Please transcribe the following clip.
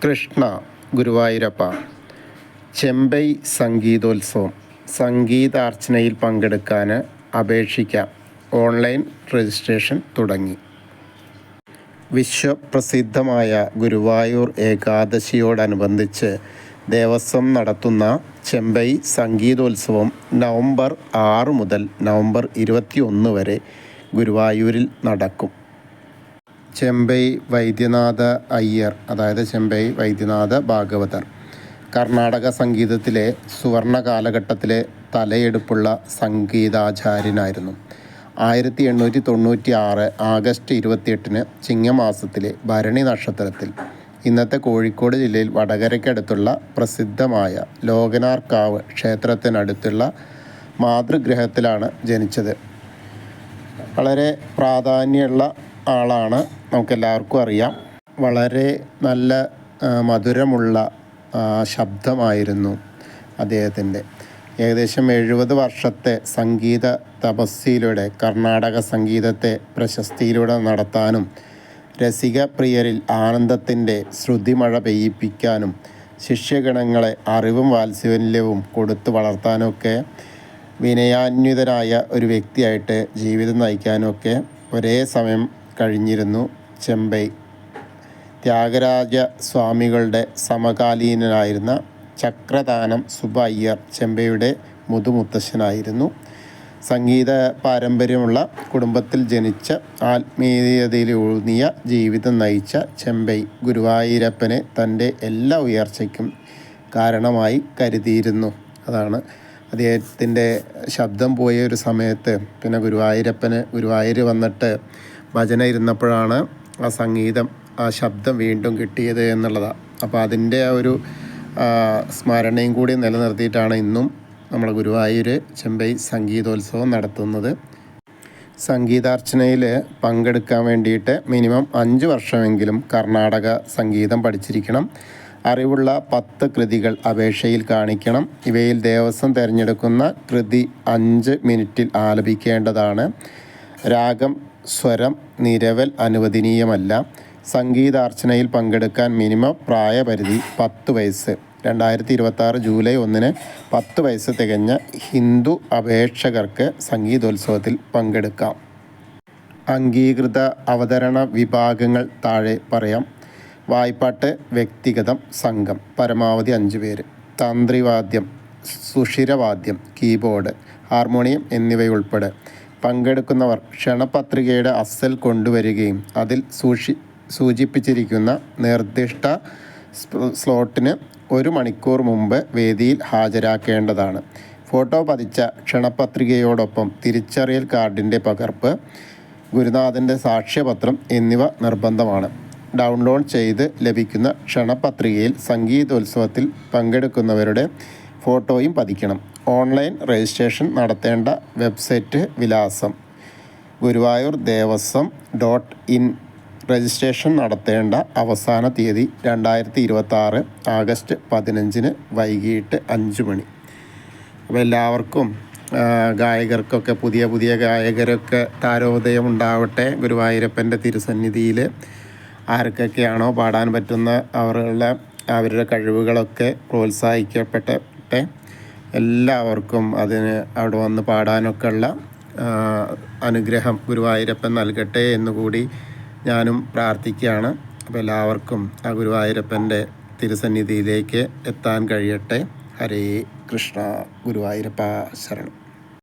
കൃഷ്ണ ഗുരുവായൂരപ്പ. ചെമ്പൈ സംഗീതോത്സവം. സംഗീതാർച്ചനയിൽ പങ്കെടുക്കാൻ അപേക്ഷിക്കാം. Online registration തുടങ്ങി. വിശ്വപ്രസിദ്ധമായ ഗുരുവായൂർ ഏകാദശിയോടനുബന്ധിച്ച് ദേവസ്വം നടത്തുന്ന ചെമ്പൈ സംഗീതോത്സവം നവംബർ 6 മുതൽ നവംബർ 21 വരെ ഗുരുവായൂരിൽ നടക്കും. ചെമ്പൈ വൈദ്യനാഥ അയ്യർ, അതായത് ചെമ്പൈ വൈദ്യനാഥ ഭാഗവതർ, കർണാടക സംഗീതത്തിലെ സുവർണ കാലഘട്ടത്തിലെ തലയെടുപ്പുള്ള സംഗീതാചാര്യനായിരുന്നു. 1896 ആഗസ്റ്റ് 28 ചിങ്ങമാസത്തിലെ ഭരണി നക്ഷത്രത്തിൽ ഇന്നത്തെ കോഴിക്കോട് ജില്ലയിൽ വടകരയ്ക്കടുത്തുള്ള പ്രസിദ്ധമായ ലോകനാർക്കാവ് ക്ഷേത്രത്തിനടുത്തുള്ള മാതൃഗൃഹത്തിലാണ് ജനിച്ചത്. വളരെ പ്രാധാന്യമുള്ള ആളാണ്, നമുക്കെല്ലാവർക്കും അറിയാം. വളരെ നല്ല മധുരമുള്ള ശബ്ദമായിരുന്നു അദ്ദേഹത്തിൻ്റെ. ഏകദേശം 70 വർഷത്തെ സംഗീത തപസ്സിലൂടെ കർണാടക സംഗീതത്തെ പ്രശസ്തിയിലൂടെ നടത്താനും രസികപ്രിയരിൽ ആനന്ദത്തിൻ്റെ ശ്രുതിമഴ പെയ്യിപ്പിക്കാനും ശിഷ്യഗണങ്ങളെ അറിവും വാത്സല്യവും കൊടുത്തു വളർത്താനുമൊക്കെ വിനയാന്വിതനായ ഒരു വ്യക്തിയായിട്ട് ജീവിതം നയിക്കാനുമൊക്കെ ഒരേ സമയം കഴിഞ്ഞിരുന്നു ചെമ്പൈ. ത്യാഗരാജ സ്വാമികളുടെ സമകാലീനനായിരുന്ന ചക്രതാനം സുബ അയ്യർ ചെമ്പൈയുടെ മുതുമുത്തശ്ശനായിരുന്നു. സംഗീത പാരമ്പര്യമുള്ള കുടുംബത്തിൽ ജനിച്ച ആത്മീയതയിലൂന്നിയ ജീവിതം നയിച്ച ചെമ്പൈ ഗുരുവായൂരപ്പനെ തൻ്റെ എല്ലാ ഉയർച്ചയ്ക്കും കാരണമായി കരുതിയിരുന്നു. അതാണ് അദ്ദേഹത്തിൻ്റെ ശബ്ദം പോയ ഒരു സമയത്ത് പിന്നെ ഗുരുവായൂർ വന്നിട്ട് ഭജന ഇരുന്നപ്പോഴാണ് ആ സംഗീതം, ആ ശബ്ദം വീണ്ടും കിട്ടിയത് എന്നുള്ളതാണ്. അപ്പോൾ അതിൻ്റെ ആ ഒരു സ്മരണയും കൂടി നിലനിർത്തിയിട്ടാണ് ഇന്നും നമ്മൾ ഗുരുവായൂർ ചെമ്പൈ സംഗീതോത്സവം നടത്തുന്നത്. സംഗീതാർച്ചനയിൽ പങ്കെടുക്കാൻ വേണ്ടിയിട്ട് മിനിമം 5 വർഷമെങ്കിലും കർണാടക സംഗീതം പഠിച്ചിരിക്കണം. അറിവുള്ള 10 കൃതികൾ അപേക്ഷയിൽ കാണിക്കണം. ഇവയിൽ ദേവസ്വം തിരഞ്ഞെടുക്കുന്ന കൃതി 5 മിനിറ്റിൽ ആലപിക്കേണ്ടതാണ്. രാഗം, സ്വരം, നിരവൽ അനുവദനീയമല്ല. സംഗീതാർച്ചനയിൽ പങ്കെടുക്കാൻ മിനിമം പ്രായപരിധി 10 വയസ്സ്. 2026 ജൂലൈ 1 10 വയസ്സ് തികഞ്ഞ ഹിന്ദു അപേക്ഷകർക്ക് സംഗീതോത്സവത്തിൽ പങ്കെടുക്കാം. അംഗീകൃത അവതരണ വിഭാഗങ്ങൾ താഴെ പറയാം. വായ്പാട്ട്, വ്യക്തിഗതം, സംഘം, പരമാവധി 5 പേര്. തന്ത്രിവാദ്യം, സുഷിരവാദ്യം, കീബോർഡ്, ഹാർമോണിയം എന്നിവയുൾപ്പെടെ. പങ്കെടുക്കുന്നവർ ക്ഷണപത്രികയുടെ അസൽ കൊണ്ടുവരികയും അതിൽ സൂചിപ്പിച്ചിരിക്കുന്ന നിർദ്ദിഷ്ട സ്ലോട്ടിന് 1 മണിക്കൂർ മുമ്പ് വേദിയിൽ ഹാജരാക്കേണ്ടതാണ്. ഫോട്ടോ പതിച്ച ക്ഷണപത്രികയോടൊപ്പം തിരിച്ചറിയൽ കാർഡിൻ്റെ പകർപ്പ്, ഗുരുനാഥൻ്റെ സാക്ഷ്യപത്രം എന്നിവ നിർബന്ധമാണ്. ഡൗൺലോഡ് ചെയ്ത് ലഭിക്കുന്ന ക്ഷണപത്രികയിൽ സംഗീതോത്സവത്തിൽ പങ്കെടുക്കുന്നവരുടെ ഫോട്ടോയും പതിക്കണം. ഓൺലൈൻ രജിസ്ട്രേഷൻ നടത്തേണ്ട വെബ്സൈറ്റ് വിലാസം ഗുരുവായൂർ ദേവസ്വം .in. രജിസ്ട്രേഷൻ നടത്തേണ്ട അവസാന തീയതി 2026 ആഗസ്റ്റ് 15 വൈകിട്ട് 5 മണി. അപ്പോൾ എല്ലാവർക്കും ഗായകർക്കൊക്കെ പുതിയ ഗായകരൊക്കെ താരോദയം ഉണ്ടാവട്ടെ. ഗുരുവായൂരപ്പൻ്റെ തിരുസന്നിധിയിൽ ആർക്കൊക്കെയാണോ പാടാൻ പറ്റുന്ന അവരുടെ കഴിവുകളൊക്കെ പ്രോത്സാഹിക്കപ്പെട്ടെ. എല്ലാവർക്കും അതിന് അവിടെ വന്ന് പാടാനൊക്കെ ഉള്ള അനുഗ്രഹം ഗുരുവായൂരപ്പൻ നൽകട്ടെ എന്നുകൂടി ഞാനും പ്രാർത്ഥിക്കുകയാണ്. അപ്പോൾ എല്ലാവർക്കും ആ ഗുരുവായൂരപ്പൻ്റെ തിരുസന്നിധിയിലേക്ക് എത്താൻ കഴിയട്ടെ. ഹരേ കൃഷ്ണ. ഗുരുവായൂരപ്പ ശരണം.